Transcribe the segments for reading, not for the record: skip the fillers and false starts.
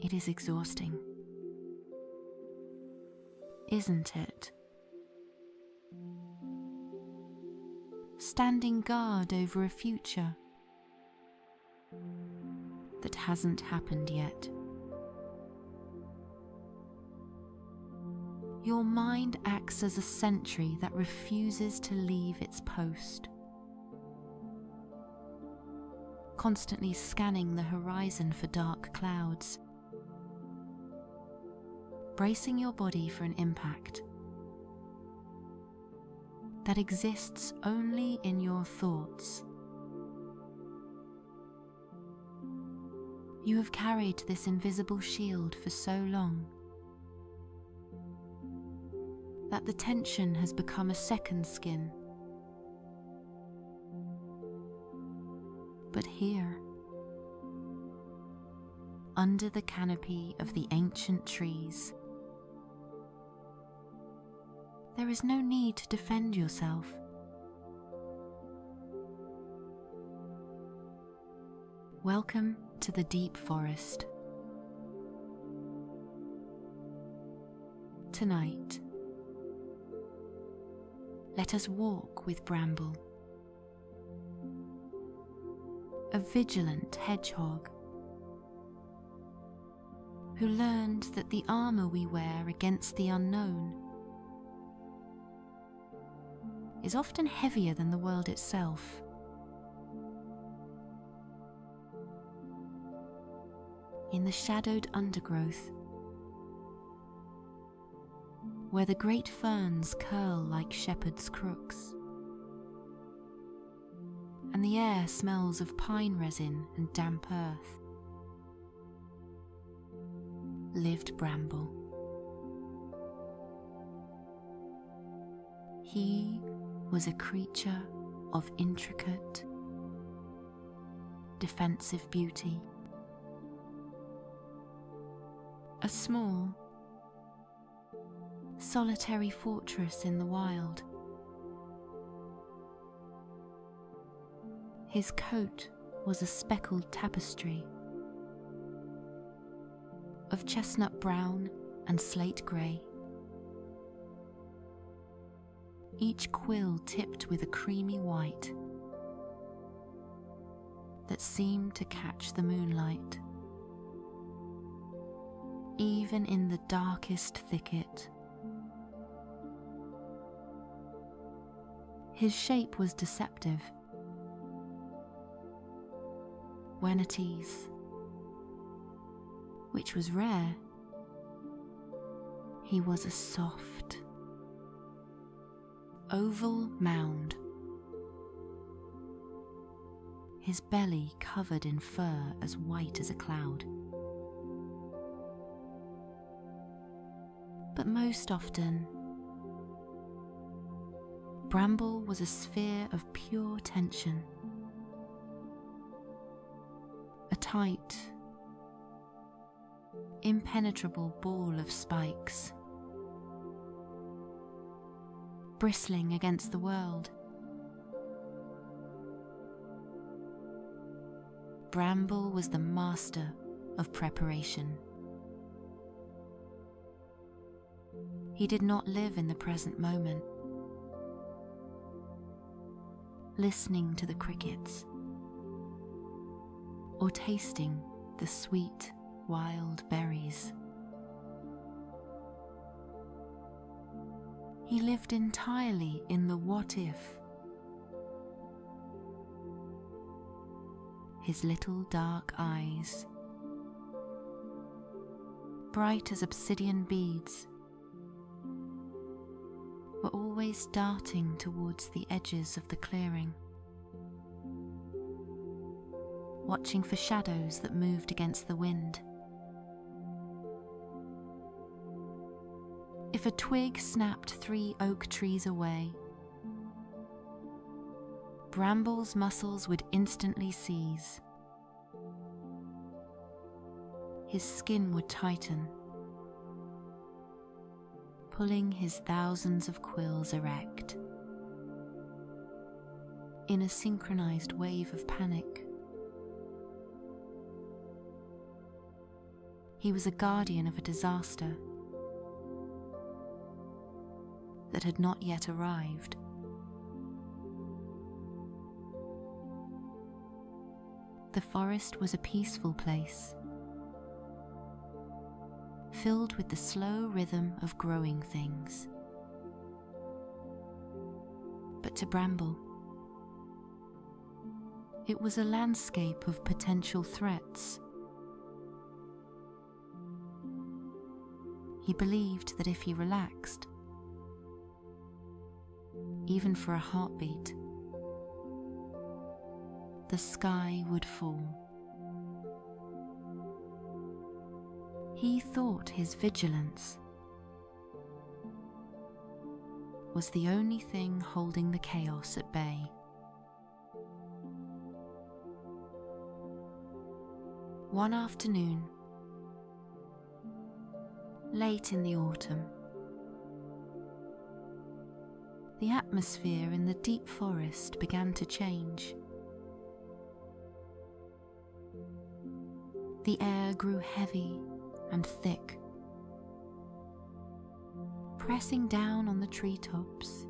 It is exhausting, isn't it? Standing guard over a future that hasn't happened yet. Your mind acts as a sentry that refuses to leave its post, constantly scanning the horizon for dark clouds, bracing your body for an impact that exists only in your thoughts. You have carried this invisible shield for so long that the tension has become a second skin. But here, under the canopy of the ancient trees, there is no need to defend yourself. Welcome to the deep forest. Tonight, let us walk with Bramble, a vigilant hedgehog who learned that the armor we wear against the unknown is often heavier than the world itself. In the shadowed undergrowth, where the great ferns curl like shepherd's crooks, and the air smells of pine resin and damp earth, lived Bramble. He was a creature of intricate, defensive beauty. A small, solitary fortress in the wild. His coat was a speckled tapestry of chestnut brown and slate grey, each quill tipped with a creamy white that seemed to catch the moonlight. Even in the darkest thicket, his shape was deceptive. When at ease, which was rare, he was a soft, oval mound, his belly covered in fur as white as a cloud. But most often, Bramble was a sphere of pure tension, a tight, impenetrable ball of spikes, bristling against the world. Bramble was the master of preparation. He did not live in the present moment, listening to the crickets or tasting the sweet wild berries. He lived entirely in the what if. His little dark eyes, bright as obsidian beads, were always darting towards the edges of the clearing, watching for shadows that moved against the wind. If a twig snapped 3 oak trees away, Bramble's muscles would instantly seize. His skin would tighten, pulling his thousands of quills erect in a synchronized wave of panic. He was a guardian of a disaster that had not yet arrived. The forest was a peaceful place, filled with the slow rhythm of growing things. But to Bramble, it was a landscape of potential threats. He believed that if he relaxed, even for a heartbeat, the sky would fall. He thought his vigilance was the only thing holding the chaos at bay. One afternoon, late in the autumn, the atmosphere in the deep forest began to change. The air grew heavy and thick, pressing down on the treetops.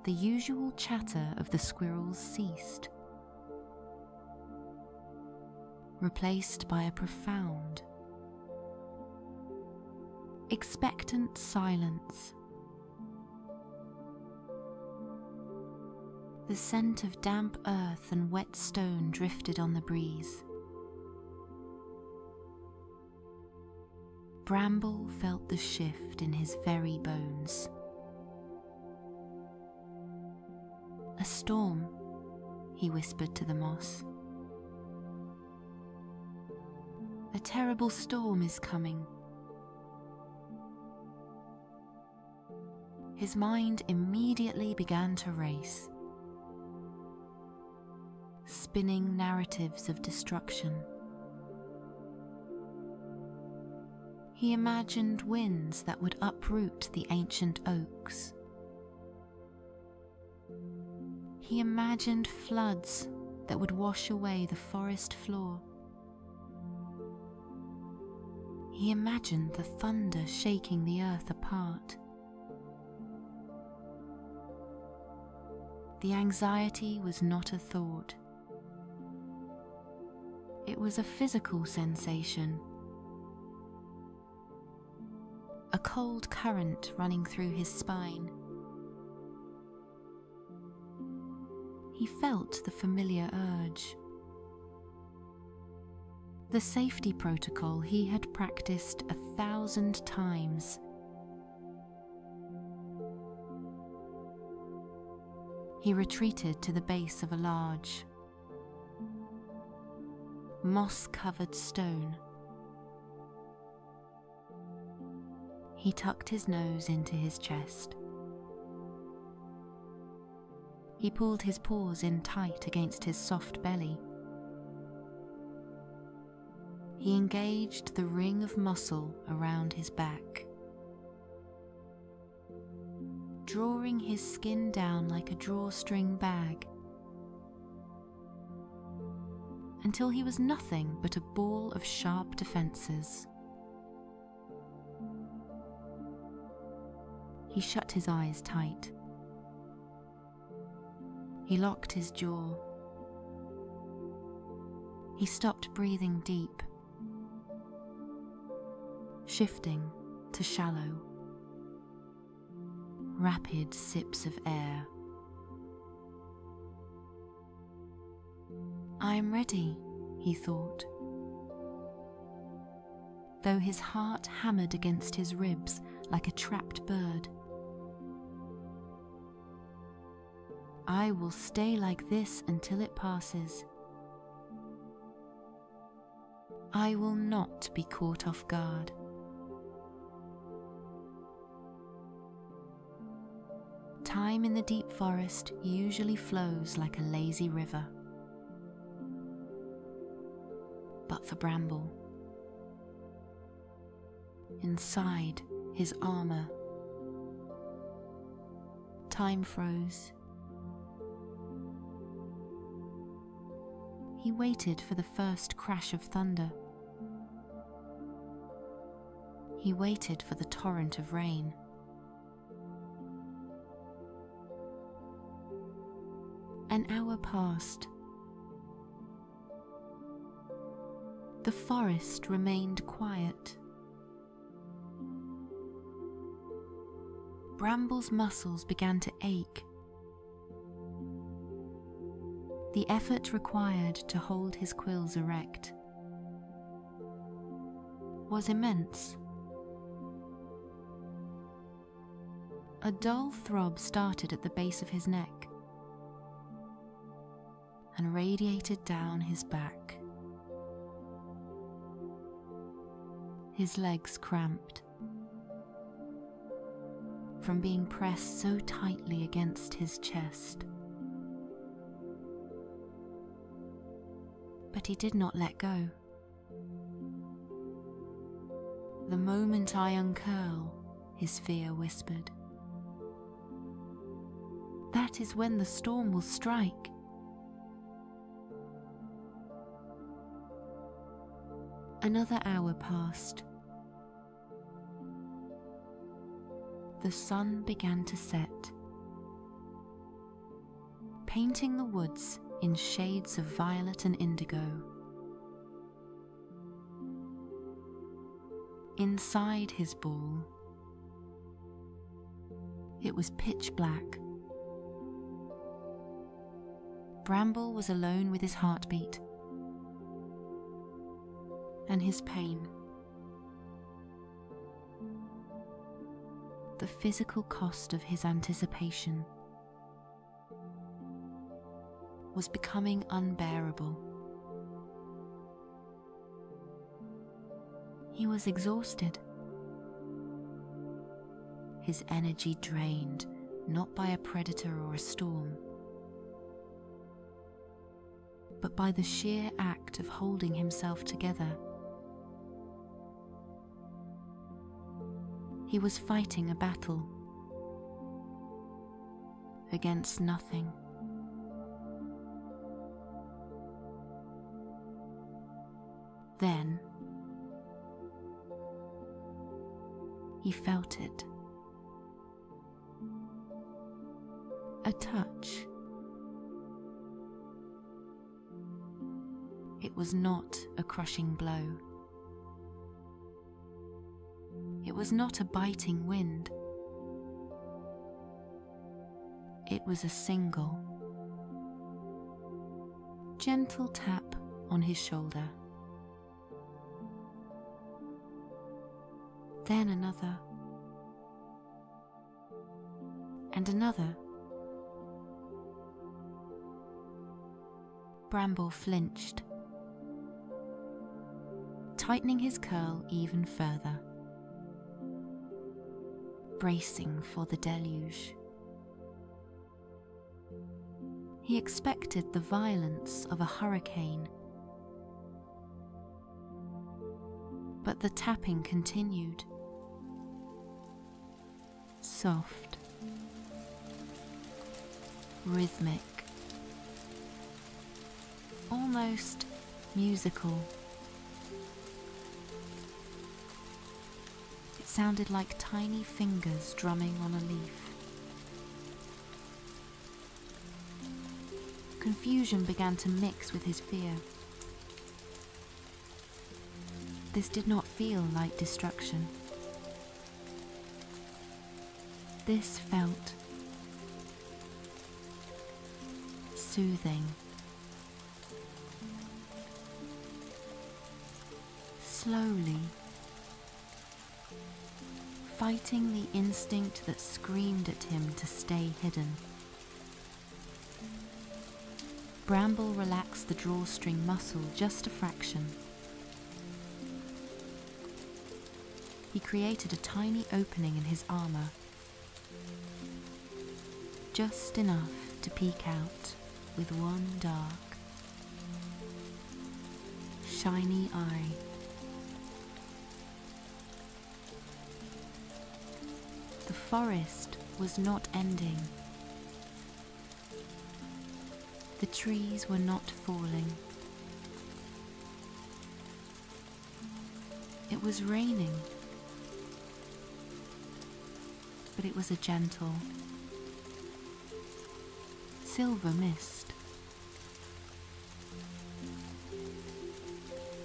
The usual chatter of the squirrels ceased, replaced by a profound, expectant silence. The scent of damp earth and wet stone drifted on the breeze. Bramble felt the shift in his very bones. "A storm," he whispered to the moss. "A terrible storm is coming." His mind immediately began to race, spinning narratives of destruction. He imagined winds that would uproot the ancient oaks. He imagined floods that would wash away the forest floor. He imagined the thunder shaking the earth apart. The anxiety was not a thought. It was a physical sensation. A cold current running through his spine. He felt the familiar urge. The safety protocol he had practiced 1,000 times. He retreated to the base of a large, moss-covered stone. He tucked his nose into his chest. He pulled his paws in tight against his soft belly. He engaged the ring of muscle around his back, drawing his skin down like a drawstring bag, until he was nothing but a ball of sharp defenses. He shut his eyes tight. He locked his jaw. He stopped breathing deep, shifting to shallow, rapid sips of air. "I am ready," he thought, though his heart hammered against his ribs like a trapped bird. "I will stay like this until it passes. I will not be caught off guard." Time in the deep forest usually flows like a lazy river. But for Bramble, inside his armor, time froze. He waited for the first crash of thunder. He waited for the torrent of rain. An hour passed. The forest remained quiet. Bramble's muscles began to ache. The effort required to hold his quills erect was immense. A dull throb started at the base of his neck and radiated down his back. His legs cramped from being pressed so tightly against his chest. But he did not let go. "The moment I uncurl," his fear whispered, "that is when the storm will strike." Another hour passed. The sun began to set, painting the woods in shades of violet and indigo. Inside his ball, it was pitch black. Bramble was alone with his heartbeat and his pain. The physical cost of his anticipation was becoming unbearable. He was exhausted, his energy drained not by a predator or a storm, but by the sheer act of holding himself together. He was fighting a battle against nothing. Then he felt it. A touch. It was not a crushing blow. It was not a biting wind. It was a single, gentle tap on his shoulder. Then another, and another. Bramble flinched, tightening his curl even further, bracing for the deluge. He expected the violence of a hurricane, but the tapping continued. Soft, rhythmic, almost musical. It sounded like tiny fingers drumming on a leaf. Confusion began to mix with his fear. This did not feel like destruction. This felt soothing. Slowly, fighting the instinct that screamed at him to stay hidden, Bramble relaxed the drawstring muscle just a fraction. He created a tiny opening in his armor, just enough to peek out with one dark, shiny eye. The forest was not ending. The trees were not falling. It was raining, but it was a gentle, silver mist.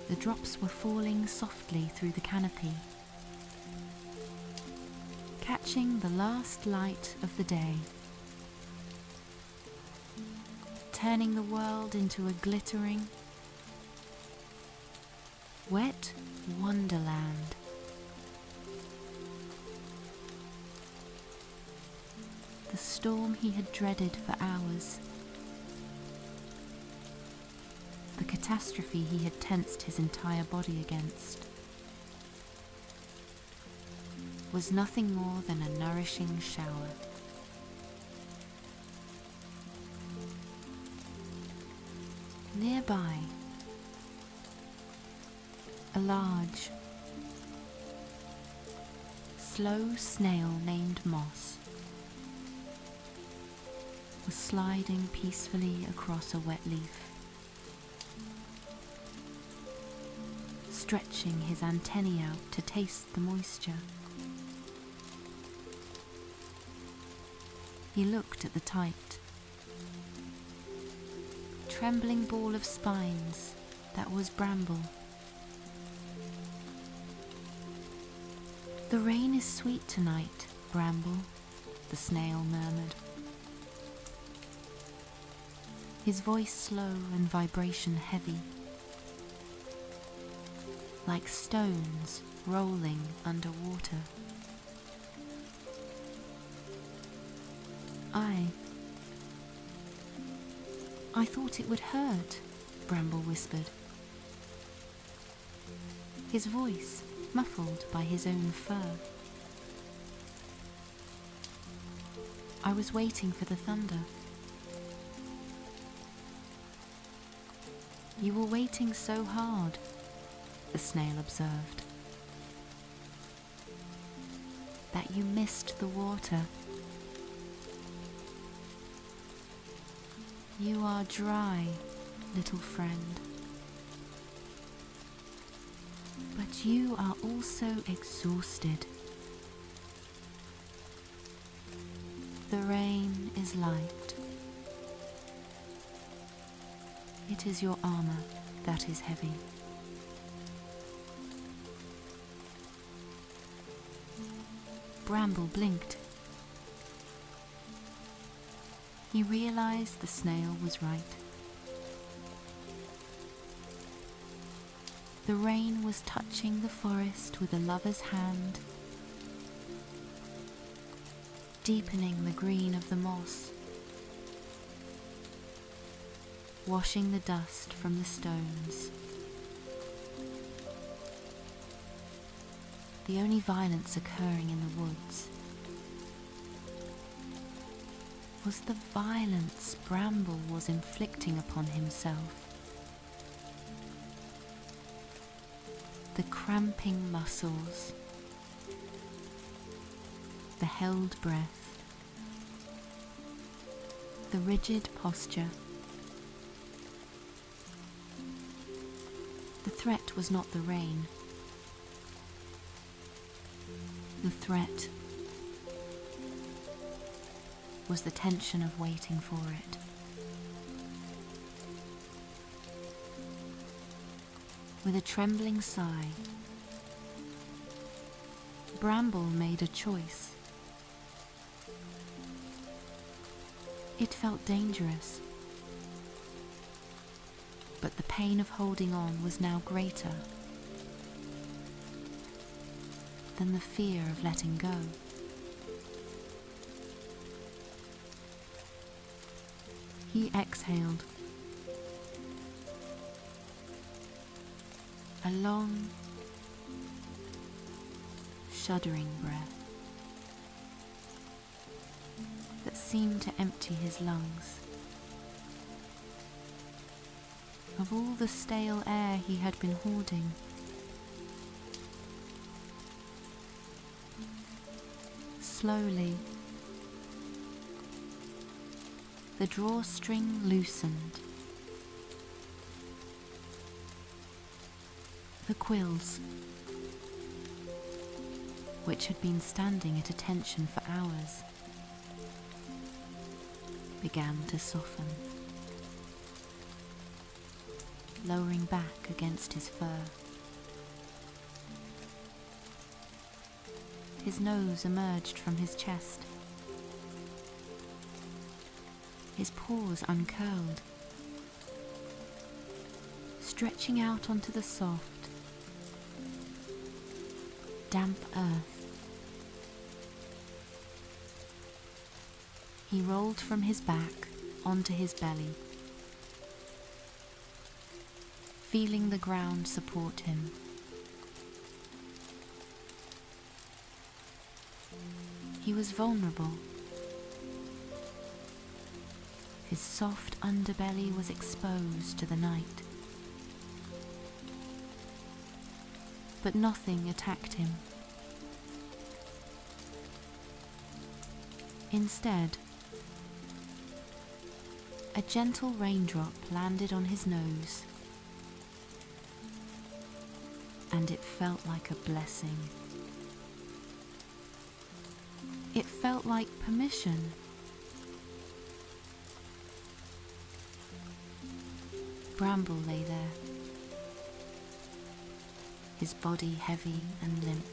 The drops were falling softly through the canopy, catching the last light of the day, turning the world into a glittering, wet wonderland. The storm he had dreaded for hours, the catastrophe he had tensed his entire body against, was nothing more than a nourishing shower. Nearby, a large, slow snail named Moss was sliding peacefully across a wet leaf, stretching his antennae out to taste the moisture. He looked at the tight, trembling ball of spines that was Bramble. "The rain is sweet tonight, Bramble," the snail murmured, his voice slow and vibration heavy, like stones rolling under water. I thought it would hurt," Bramble whispered, his voice muffled by his own fur. "I was waiting for the thunder." "You were waiting so hard," the snail observed, "that you missed the water. You are dry, little friend, but you are also exhausted. The rain is light. It is your armor that is heavy." Bramble blinked. He realized the snail was right. The rain was touching the forest with a lover's hand, deepening the green of the moss, washing the dust from the stones. The only violence occurring in the woods was the violence Bramble was inflicting upon himself. The cramping muscles, the held breath, the rigid posture. The threat was not the rain. The threat was the tension of waiting for it. With a trembling sigh, Bramble made a choice. It felt dangerous, but the pain of holding on was now greater than the fear of letting go. He exhaled, a long, shuddering breath that seemed to empty his lungs of all the stale air he had been hoarding. Slowly, the drawstring loosened. The quills which had been standing at attention for hours, began to soften, lowering back against his fur. His nose emerged from his chest. His paws uncurled, stretching out onto the soft, damp earth. He rolled from his back onto his belly, feeling the ground support him. He was vulnerable. His soft underbelly was exposed to the night. But nothing attacked him. Instead, a gentle raindrop landed on his nose, and it felt like a blessing. It felt like permission. Bramble lay there, his body heavy and limp,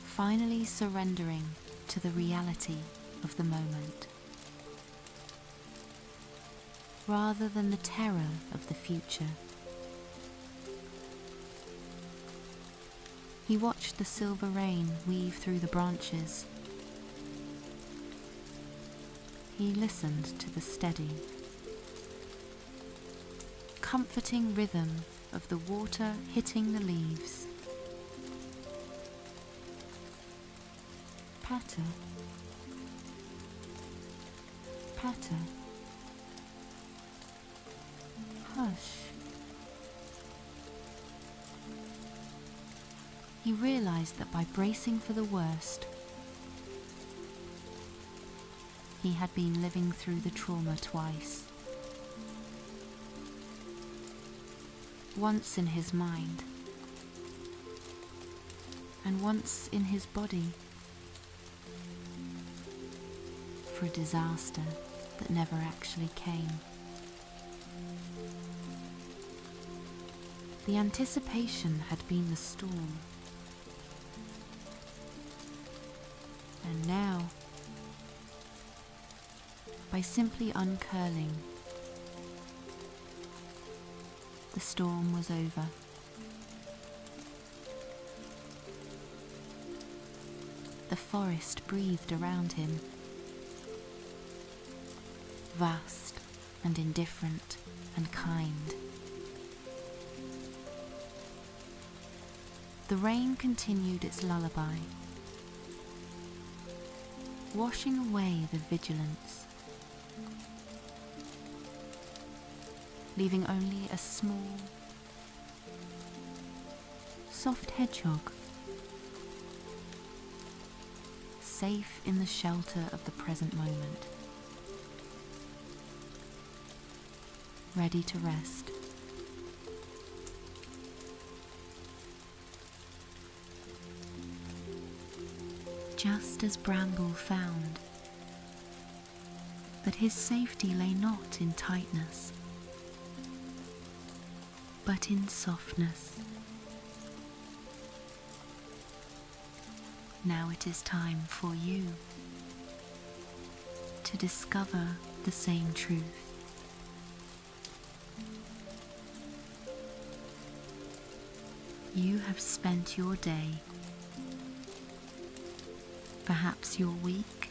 finally surrendering to the reality of the moment, rather than the terror of the future. He watched the silver rain weave through the branches. He listened to the steady, comforting rhythm of the water hitting the leaves. Patter, patter, hush. He realized that by bracing for the worst, he had been living through the trauma twice. Once in his mind, and once in his body, for a disaster that never actually came. The anticipation had been the storm. And now, by simply uncurling, the storm was over. The forest breathed around him, vast and indifferent and kind. The rain continued its lullaby, washing away the vigilance, leaving only a small, soft hedgehog, safe in the shelter of the present moment, ready to rest. Just as Bramble found that his safety lay not in tightness, but in softness. Now it is time for you to discover the same truth. You have spent your day, perhaps your week,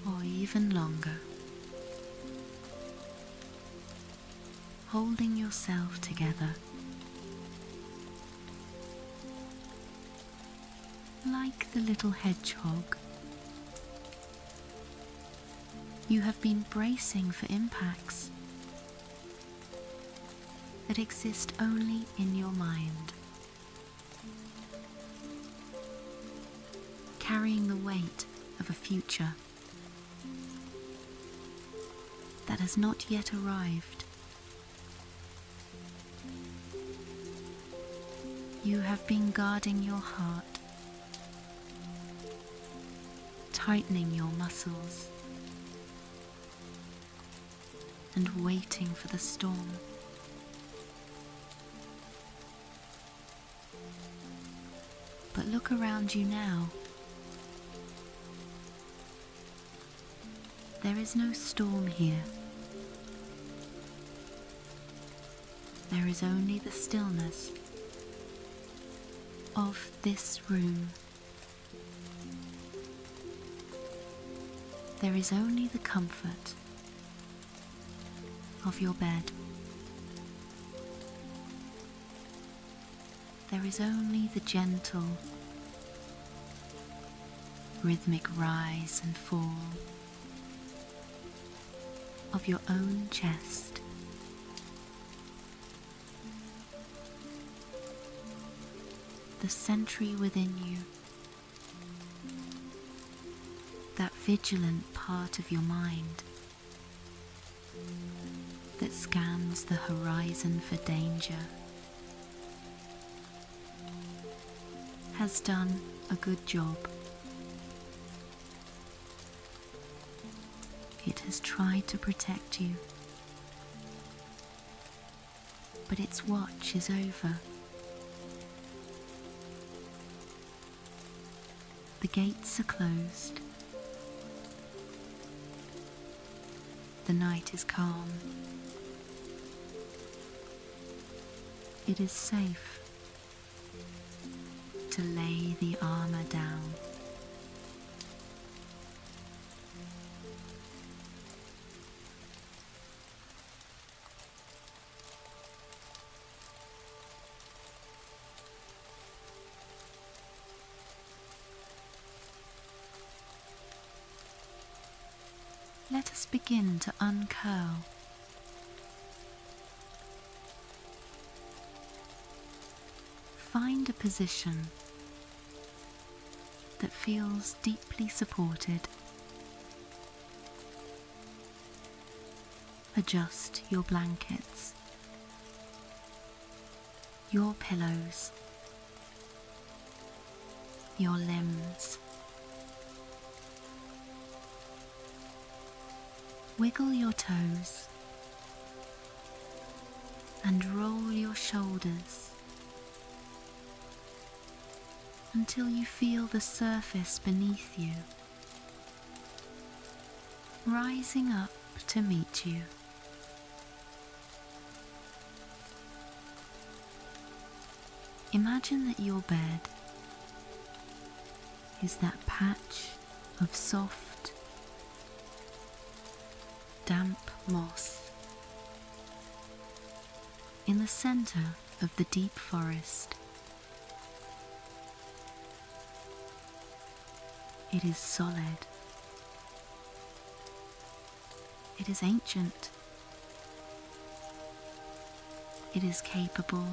or even longer, holding yourself together, like the little hedgehog. You have been bracing for impacts that exist only in your mind, carrying the weight of a future that has not yet arrived. You have been guarding your heart, tightening your muscles, and waiting for the storm. But look around you now. There is no storm here. There is only the stillness of this room. There is only the comfort of your bed. There is only the gentle, rhythmic rise and fall of your own chest. The sentry within you, that vigilant part of your mind that scans the horizon for danger, has done a good job. It has tried to protect you, but its watch is over. The gates are closed. The night is calm. It is safe to lay the armor down. Let us begin to uncurl. Find a position that feels deeply supported. Adjust your blankets, your pillows, your limbs. Wiggle your toes and roll your shoulders until you feel the surface beneath you rising up to meet you. Imagine that your bed is that patch of soft, damp moss in the center of the deep forest. It is solid. It is ancient. It is capable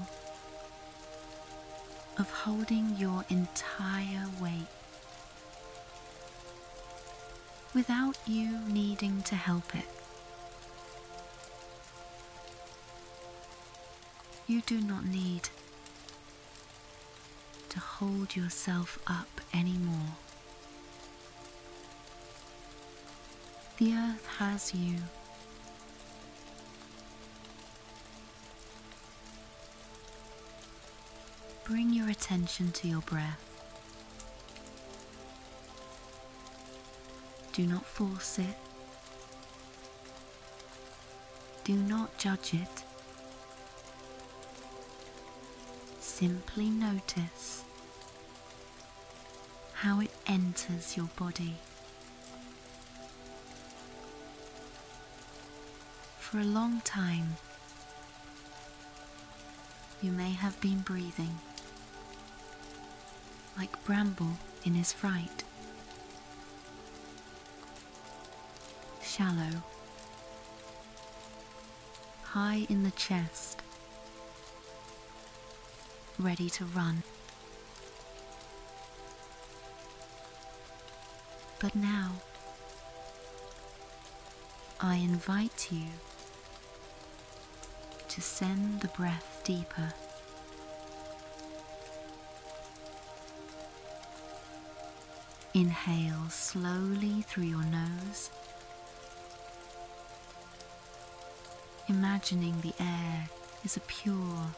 of holding your entire weight without you needing to help it. You do not need to hold yourself up anymore. The earth has you. Bring your attention to your breath. Do not force it. Do not judge it. Simply notice how it enters your body. For a long time, you may have been breathing like Bramble in his fright, shallow, high in the chest, ready to run. But now, I invite you to send the breath deeper Inhale slowly through your nose, imagining the air is a pure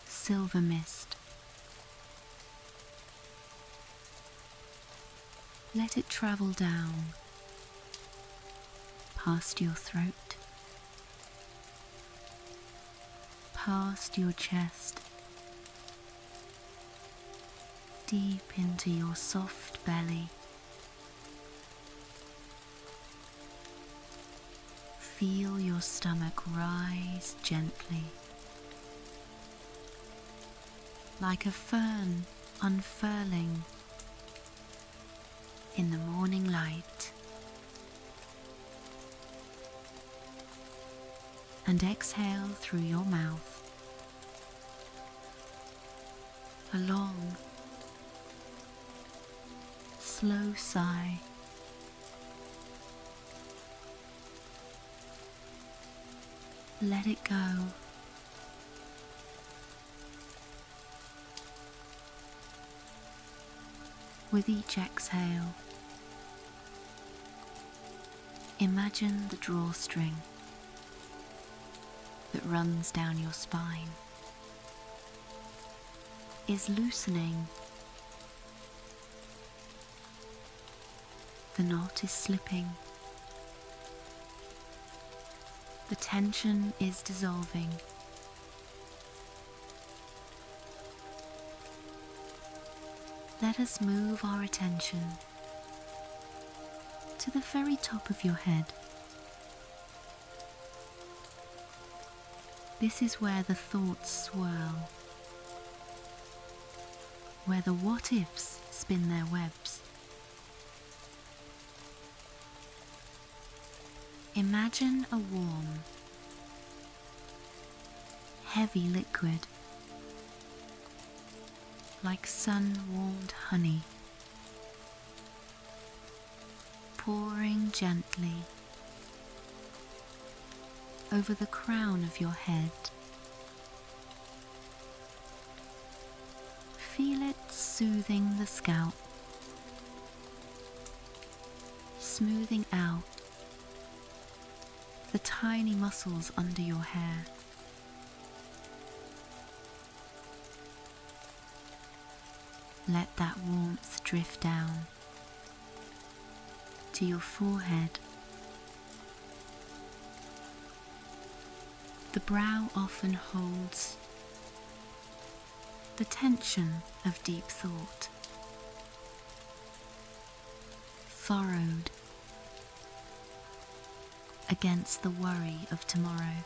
silver mist. Let it travel down past your throat, past your chest, deep into your soft belly. Feel your stomach rise gently, like a fern unfurling in the morning light. And exhale through your mouth, a long, slow sigh. Let it go. With each exhale, imagine the drawstring that runs down your spine is loosening. The knot is slipping. The tension is dissolving. Let us move our attention to the very top of your head. This is where the thoughts swirl, where the what-ifs spin their webs. Imagine a warm, heavy liquid, like sun-warmed honey, pouring gently over the crown of your head. Feel it soothing the scalp, smoothing out the tiny muscles under your hair. Let that warmth drift down to your forehead. The brow often holds the tension of deep thought, furrowed against the worry of tomorrow.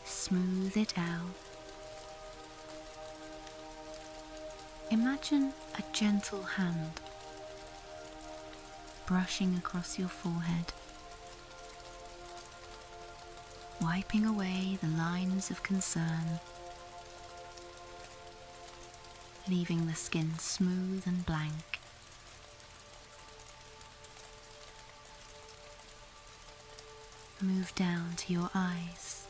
Smooth it out. Imagine a gentle hand brushing across your forehead, wiping away the lines of concern, leaving the skin smooth and blank. Move down to your eyes.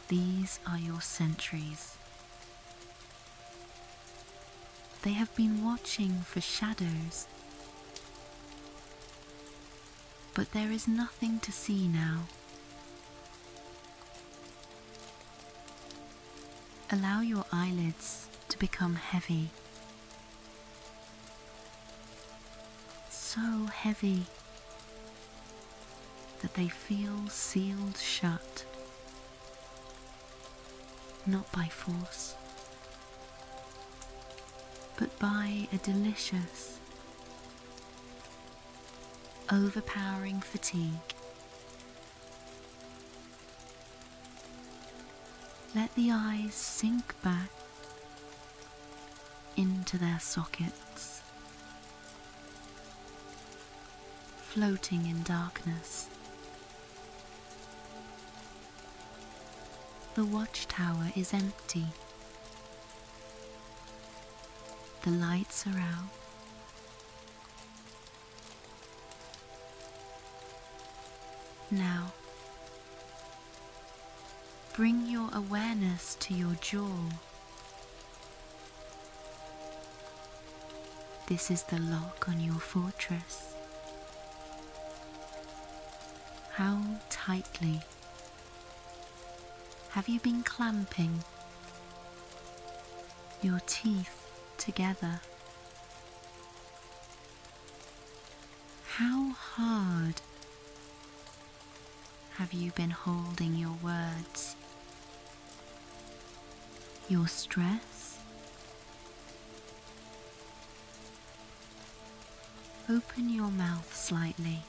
These are your sentries. They have been watching for shadows, but there is nothing to see now. Allow your eyelids to become heavy. So heavy that they feel sealed shut, not by force, but by a delicious, overpowering fatigue. Let the eyes sink back into their sockets, floating in darkness. The watchtower is empty. The lights are out. Now, Bring your awareness to your jaw. This is the lock on your fortress. How tightly have you been clamping your teeth together? How hard have you been holding your words, your stress? Open your mouth slightly.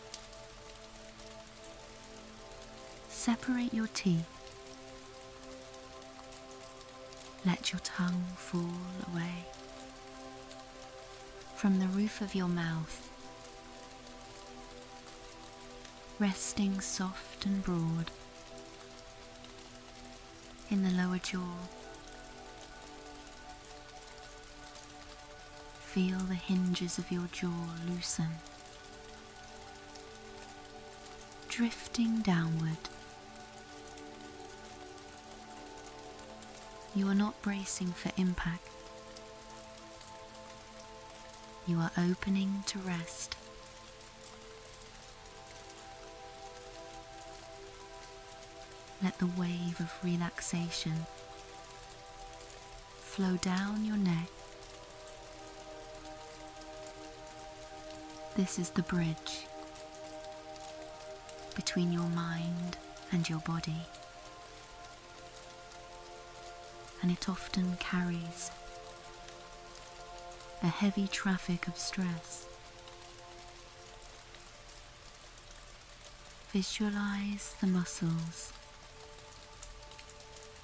Separate your teeth. Let your tongue fall away from the roof of your mouth, resting soft and broad in the lower jaw. Feel the hinges of your jaw loosen, drifting downward. You are not bracing for impact. You are opening to rest. Let the wave of relaxation flow down your neck. This is the bridge between your mind and your body, and it often carries a heavy traffic of stress. Visualize the muscles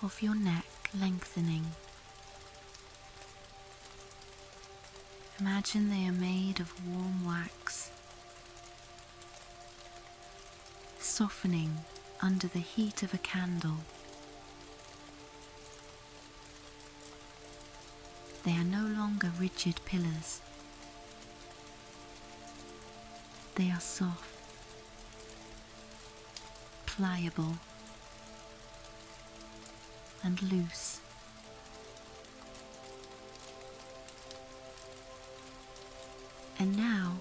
of your neck lengthening. Imagine they are made of warm wax, softening under the heat of a candle. They are no longer rigid pillars. They are soft, pliable, and loose. And now,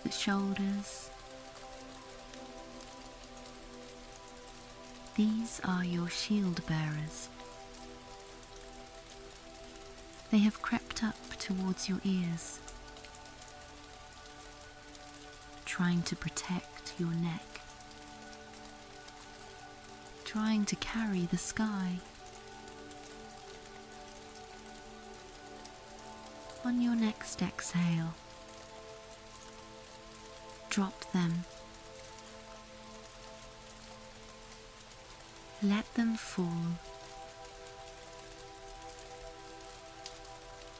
the shoulders. These are your shield bearers. They have crept up towards your ears, trying to protect your neck, trying to carry the sky. On your next exhale, drop them. Let them fall.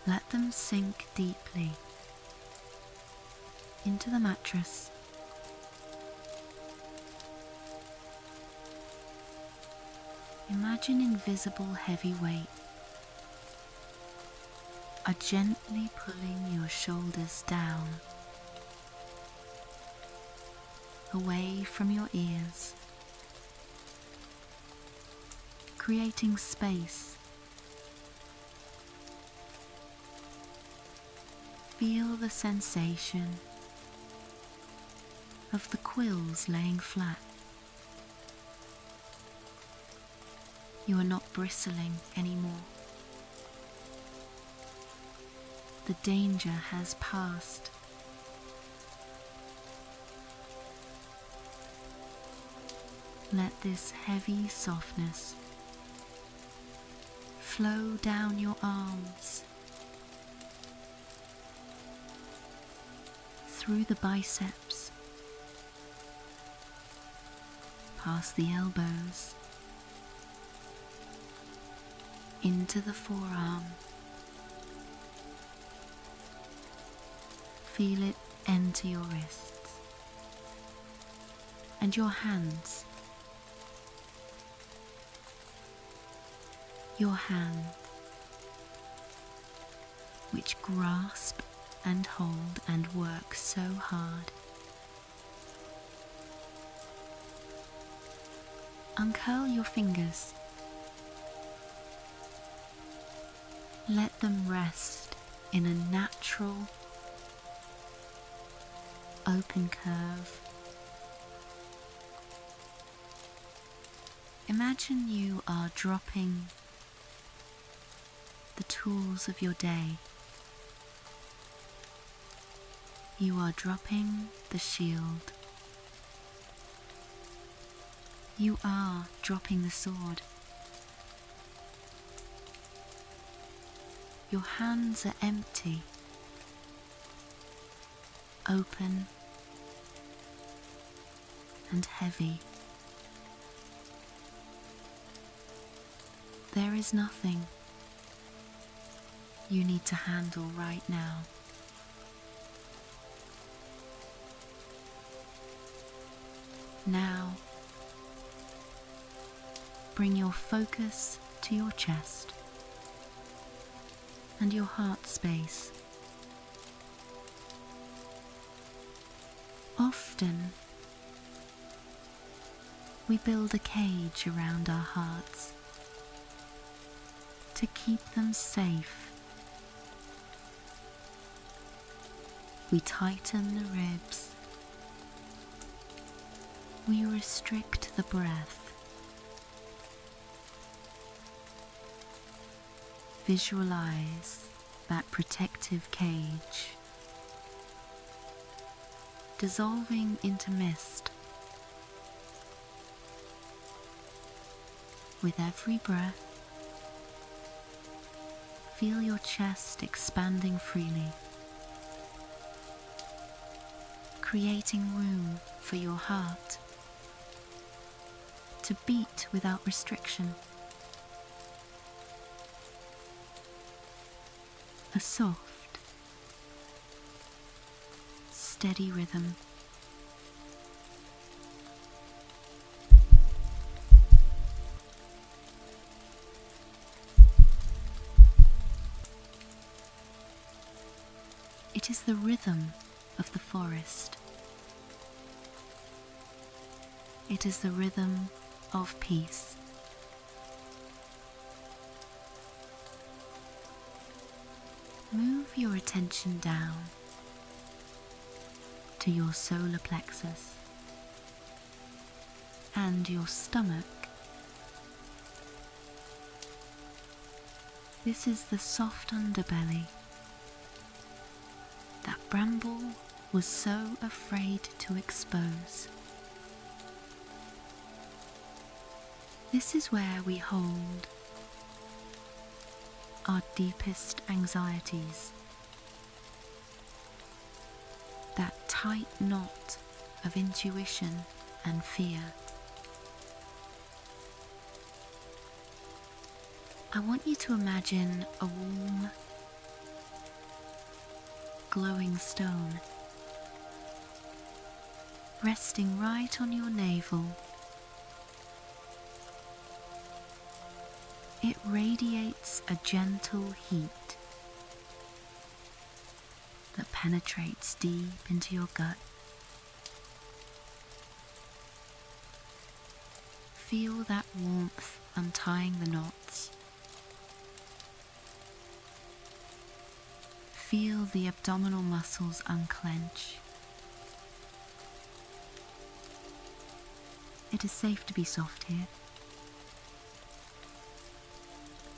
Let them sink deeply into the mattress. Imagine invisible heavy weight are gently pulling your shoulders down, away from your ears, creating space. Feel the sensation of the quills laying flat. You are not bristling anymore. The danger has passed. Let this heavy softness flow down your arms, through the biceps, past the elbows, into the forearm. Feel it enter your wrists and your hands. Your hand, which grasp and hold and work so hard. uncurl your fingers. Let them rest in a natural, open curve. Imagine you are dropping the tools of your day. You are dropping the shield. You are dropping the sword. Your hands are empty, open and heavy. There is nothing you need to handle right now. Now, bring your focus to your chest and your heart space. Often, we build a cage around our hearts to keep them safe. We tighten the ribs. We restrict the breath. Visualize that protective cage dissolving into mist. With every breath, feel your chest expanding freely, creating room for your heart to beat without restriction. A soft, steady rhythm. It is the rhythm of the forest. It is the rhythm of peace. Move your attention down to your solar plexus and your stomach. This is the soft underbelly that Bramble was so afraid to expose. This is where we hold our deepest anxieties, that tight knot of intuition and fear. I want you to imagine a warm, glowing stone resting right on your navel. It radiates a gentle heat that penetrates deep into your gut. Feel that warmth untying the knots. Feel the abdominal muscles unclench. It is safe to be soft here.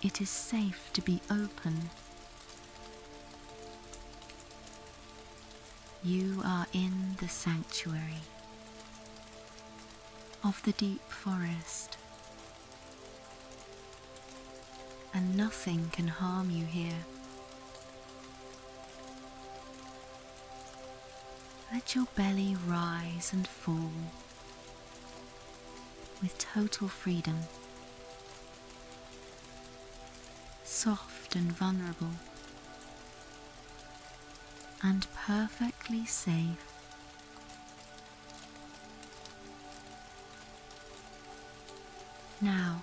It is safe to be open. You are in the sanctuary of the deep forest, and nothing can harm you here. Let your belly rise and fall with total freedom. Soft and vulnerable, and perfectly safe. Now,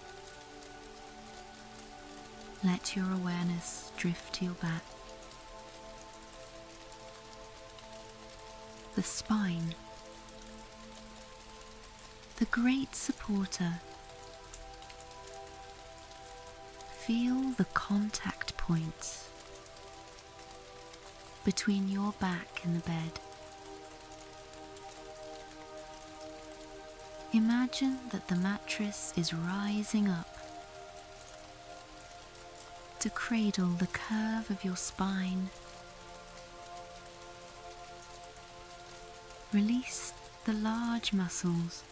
let your awareness drift to your back. The spine, the great supporter Feel the contact points between your back and the bed. Imagine that the mattress is rising up to cradle the curve of your spine. Release the large muscles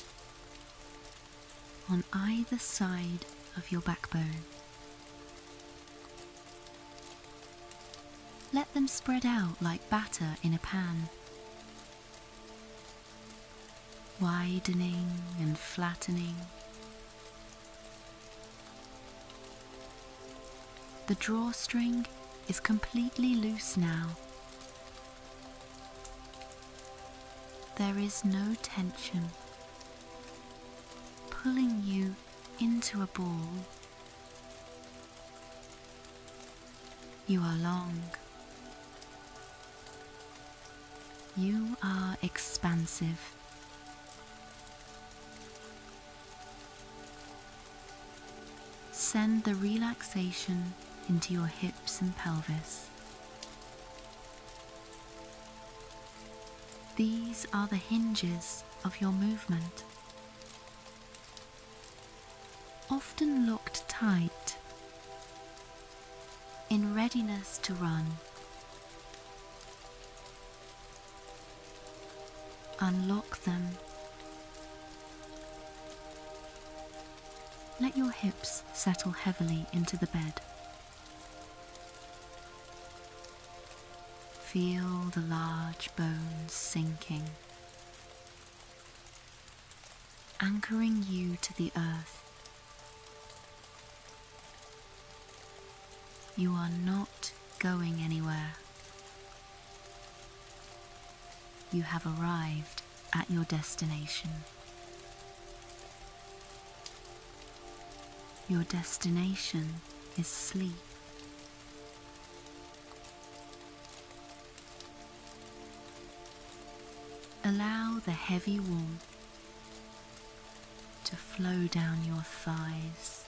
on either side of your backbone. Let them spread out like batter in a pan, widening and flattening. The drawstring is completely loose now. There is no tension pulling you into a ball. You are long. You are expansive. Send the relaxation into your hips and pelvis. These are the hinges of your movement, often locked tight, in readiness to run. Unlock them. Let your hips settle heavily into the bed. Feel the large bones sinking, anchoring you to the earth. You are not going anywhere. You have arrived at your destination. Your destination is sleep. Allow the heavy warmth to flow down your thighs.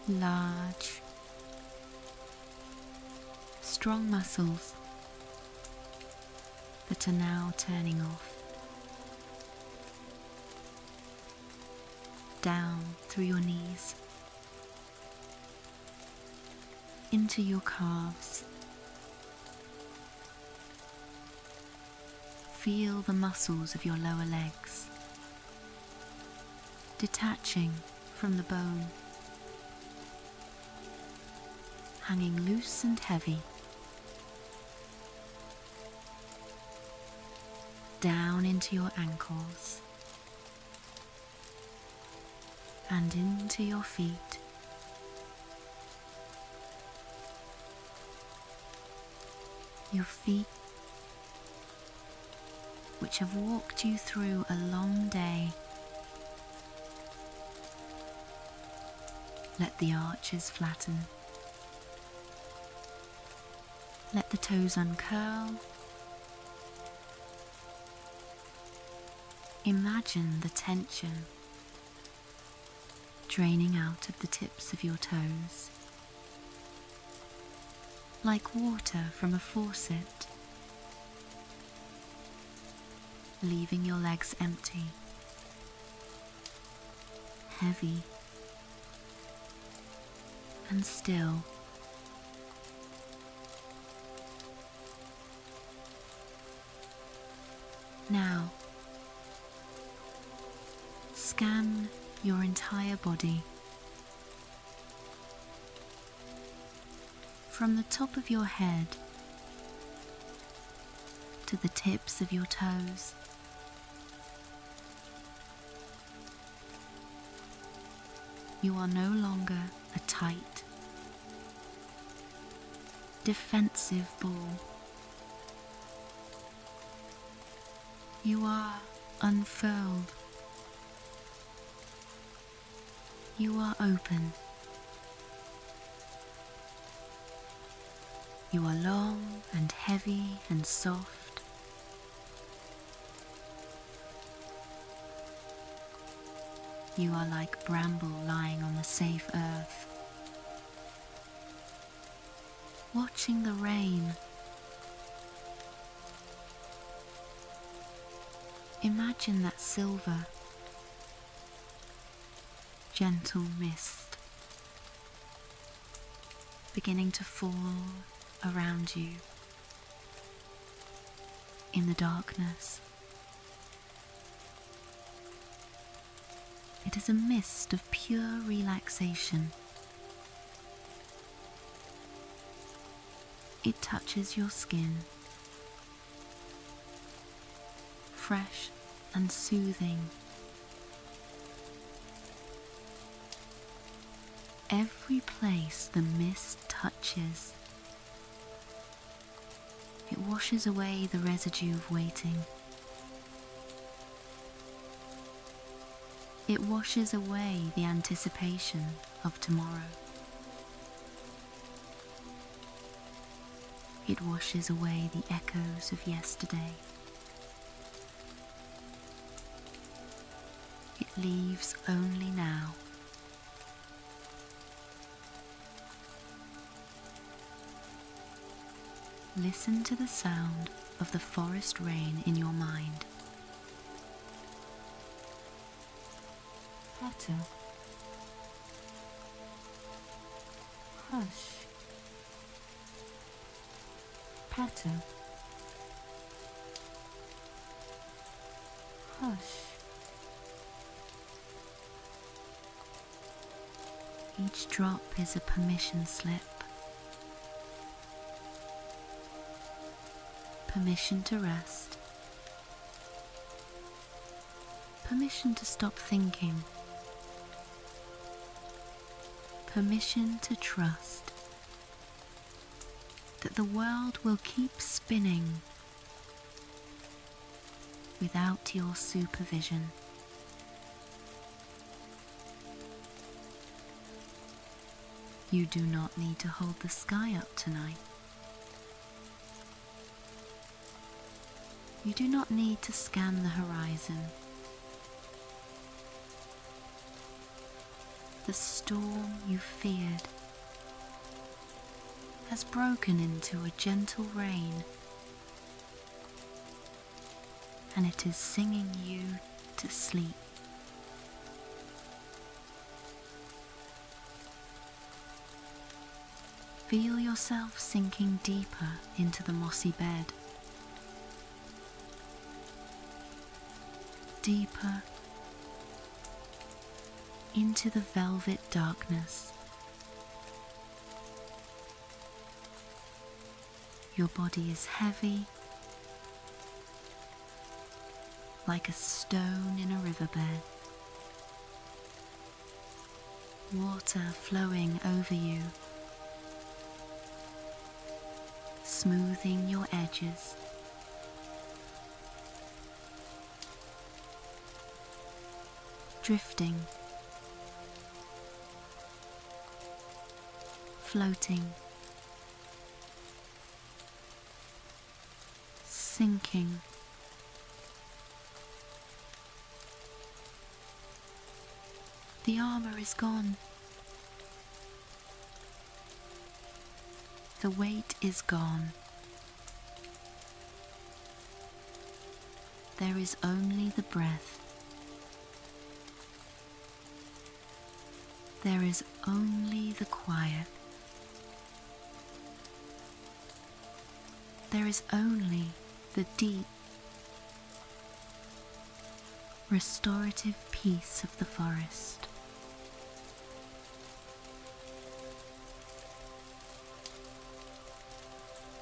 Large, strong muscles that are now turning off. Down through your knees, into your calves. Feel the muscles of your lower legs detaching from the bone, hanging loose and heavy. Down into your ankles and into your feet. Your feet, which have walked you through a long day. Let the arches flatten. Let the toes uncurl. Imagine the tension draining out of the tips of your toes, like water from a faucet, leaving your legs empty, heavy and still. Now, scan your entire body. From the top of your head to the tips of your toes. You are no longer a tight, defensive ball. You are unfurled. You are open. You are long and heavy and soft. You are like bramble lying on the safe earth, watching the rain. Imagine that silver, gentle mist beginning to fall around you in the darkness. It is a mist of pure relaxation. It touches your skin, fresh and soothing. Every place the mist touches, it washes away the residue of waiting. It washes away the anticipation of tomorrow. It washes away the echoes of yesterday. It leaves only now. Listen to the sound of the forest rain in your mind. Patter. Hush. Patter. Hush. Each drop is a permission slip. Permission to rest. Permission to stop thinking. Permission to trust that the world will keep spinning without your supervision. You do not need to hold the sky up tonight. You do not need to scan the horizon. The storm you feared has broken into a gentle rain, and it is singing you to sleep. Feel yourself sinking deeper into the mossy bed. Deeper into the velvet darkness. Your body is heavy, like a stone in a riverbed. Water flowing over you, smoothing your edges. Drifting, floating, sinking. The armor is gone. The weight is gone. There is only the breath. There is only the quiet. There is only the deep, restorative peace of the forest.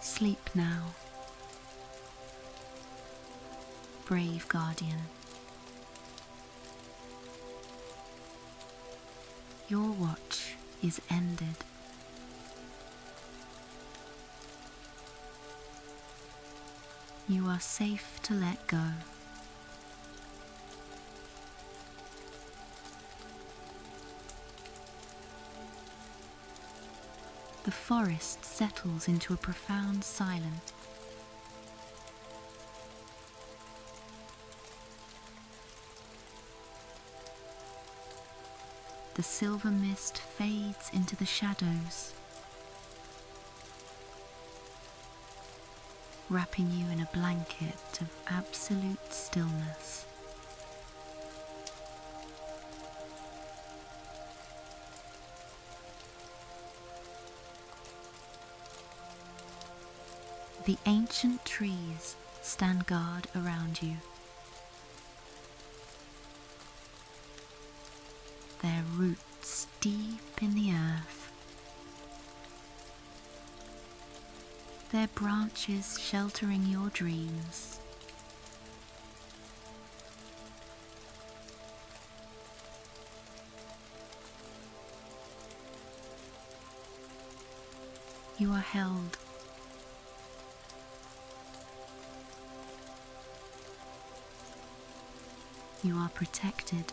Sleep now, brave guardian. Your watch is ended. You are safe to let go. The forest settles into a profound silence. the silver mist fades into the shadows, wrapping you in a blanket of absolute stillness. The ancient trees stand guard around you, their roots deep in the earth, their branches sheltering your dreams. You are held. You are protected.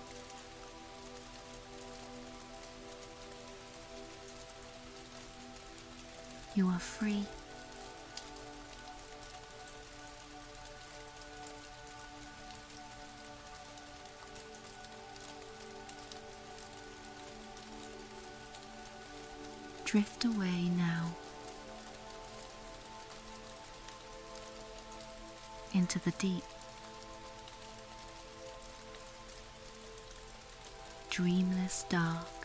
You are free. Drift away now into the deep, dreamless dark.